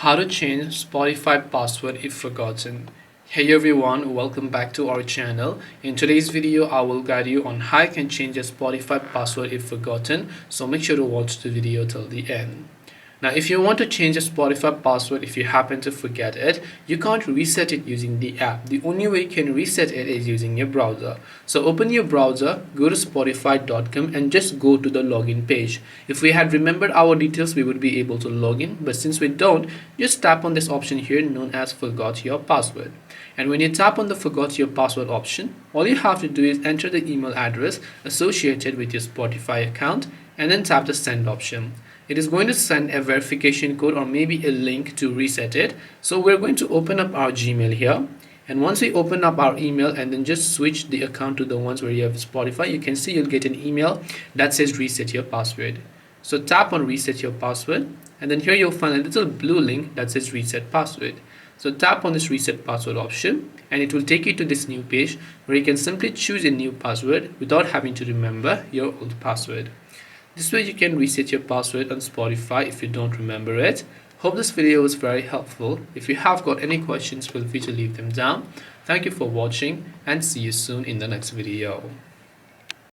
How to change Spotify password if forgotten. Hey everyone, welcome back to our channel. In today's video, I will guide you on how you can change your Spotify password if forgotten. So make sure to watch the video till the end. Now, if you want to change a Spotify password, if you happen to forget it, you can't reset it using the app. The only way you can reset it is using your browser. So open your browser, go to spotify.com and just go to the login page. If we had remembered our details, we would be able to log in. But since we don't, just tap on this option here known as forgot your password. And when you tap on the forgot your password option, all you have to do is enter the email address associated with your Spotify account and then tap the send option. It is going to send a verification code or maybe a link to reset it. So we're going to open up our Gmail here. And once we open up our email and then just switch the account to the ones where you have Spotify, you can see you'll get an email that says reset your password. So tap on reset your password and then here you'll find a little blue link that says reset password. So tap on this reset password option and it will take you to this new page where you can simply choose a new password without having to remember your old password. This way you can reset your password on Spotify if you don't remember it. Hope this video was very helpful. If you have got any questions, feel free to leave them down. Thank you for watching and see you soon in the next video.